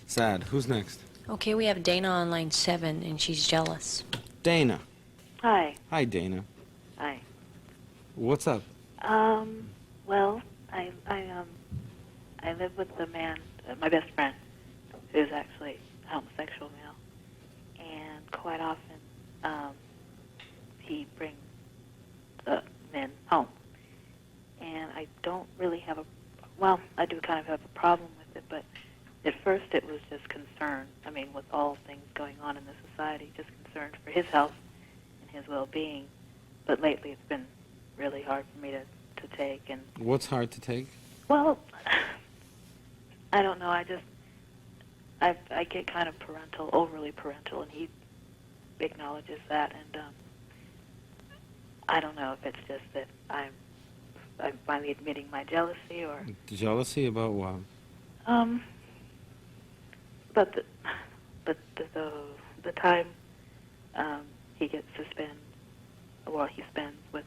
Sad. Who's next? Okay, we have Dana on line 7, and she's jealous. Dana. Hi. Hi, Dana. Hi. What's up? Well, I live with the man, my best friend, who's actually a homosexual male, and quite often, he brings men home. And I don't really have I do kind of have a problem with it, but at first it was just concern. I mean, with all things going on in the society, just concerned for his health and his well-being. But lately it's been really hard for me to take. And What's hard to take? well, I don't know. I get kind of overly parental, and he acknowledges that. And I don't know if it's just that I'm finally admitting my jealousy, or Jealousy about what? But the time he gets to spend, well, he spends with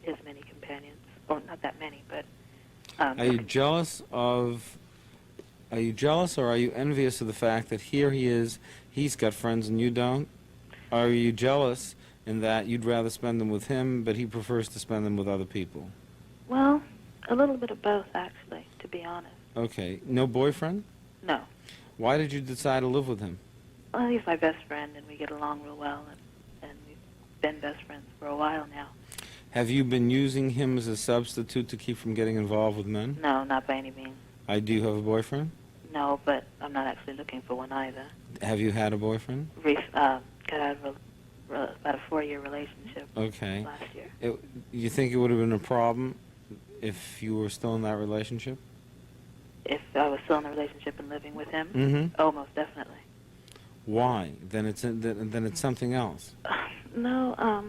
his many companions, or not that many, but. Are you jealous of? Are you jealous, or are you envious of the fact that here he is, he's got friends and you don't? Or are you jealous in that you'd rather spend them with him, but he prefers to spend them with other people? Well, a little bit of both, actually, to be honest. Okay. No boyfriend? No. Why did you decide to live with him? Well, he's my best friend, and we get along real well, and we've been best friends for a while now. Have you been using him as a substitute to keep from getting involved with men? No, not by any means. Do you have a boyfriend? No, but I'm not actually looking for one either. Have you had a boyfriend? Got out of about a 4-year relationship last year. You think it would have been a problem if you were still in that relationship? If I was still in a relationship and living with him? Mm-hmm. Oh, most definitely. Why? Then it's something else. No,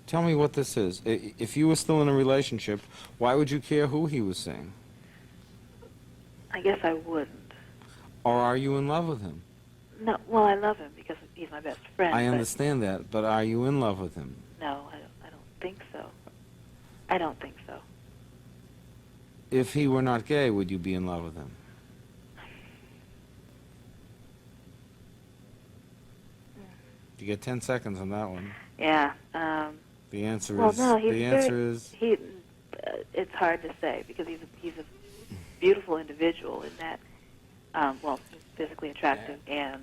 Tell me what this is. If you were still in a relationship, why would you care who he was seeing? I guess I wouldn't. Or are you in love with him? No, well, I love him because he's my best friend. I understand that, but are you in love with him? No, I don't think so. I don't think so. If he were not gay, would you be in love with him? You get 10 seconds on that one. Yeah. The answer well, is. no, he's the answer is. It's hard to say because he's a beautiful individual in that. Well, he's physically attractive, and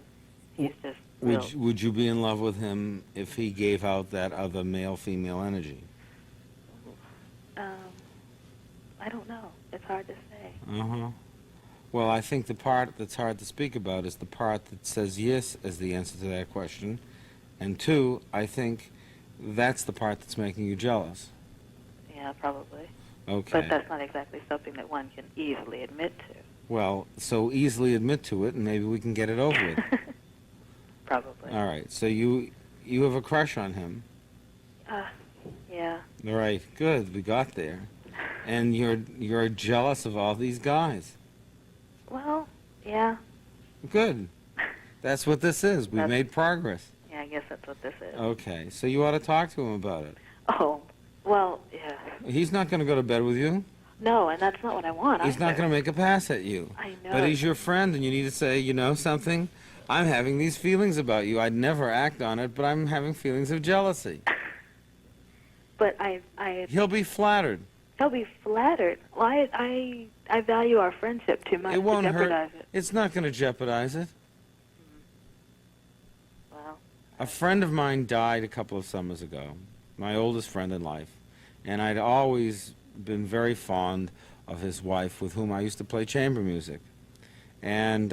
he's just. Would you be in love with him if he gave out that other male-female energy? I don't know. It's hard to say. Uh-huh. Well, I think the part that's hard to speak about is the part that says yes as the answer to that question. And 2, I think that's the part that's making you jealous. Yeah, probably. Okay. But that's not exactly something that one can easily admit to. Well, so easily admit to it, and maybe we can get it over with. Probably. All right. So you have a crush on him. Yeah. All right. Good. We got there. And you're jealous of all these guys. Well, yeah. Good. That's what this is. We've made progress. Yeah, I guess that's what this is. Okay. So you ought to talk to him about it. Oh, well, yeah. He's not going to go to bed with you. No, and that's not what I want. He's not going to make a pass at you. I know. But he's your friend, and you need to say, you know something? I'm having these feelings about you. I'd never act on it, but I'm having feelings of jealousy. But He'll be flattered. He'll be flattered. Well, I value our friendship too much It won't to jeopardize hurt. it. It's not going to jeopardize it. Well, A friend of mine died a couple of summers ago, my oldest friend in life, and I'd always been very fond of his wife, with whom I used to play chamber music. And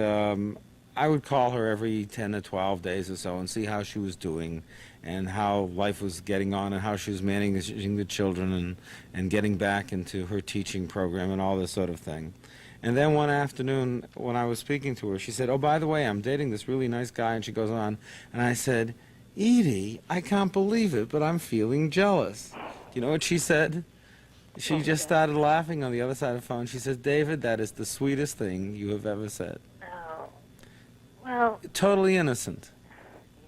I would call her every 10 or 12 days or so and see how she was doing and how life was getting on and how she was managing the children and getting back into her teaching program and all this sort of thing. And then one afternoon when I was speaking to her, she said, oh, by the way, I'm dating this really nice guy, and she goes on. And I said, Edie, I can't believe it, but I'm feeling jealous. Do you know what she said? She just started laughing on the other side of the phone. She says, David, that is the sweetest thing you have ever said. oh, well, Totally innocent.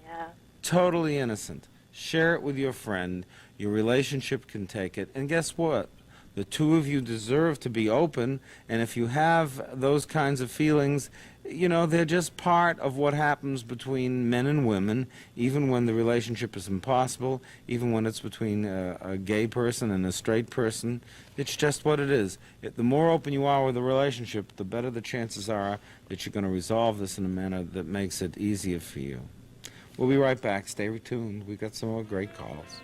yeah. Totally innocent. Share it with your friend. Your relationship can take it. And guess what? The two of you deserve to be open, and if you have those kinds of feelings, you know, they're just part of what happens between men and women, even when the relationship is impossible, even when it's between a gay person and a straight person. It's just what it is. The more open you are with the relationship, the better the chances are that you're going to resolve this in a manner that makes it easier for you. We'll be right back. Stay tuned. We've got some more great calls.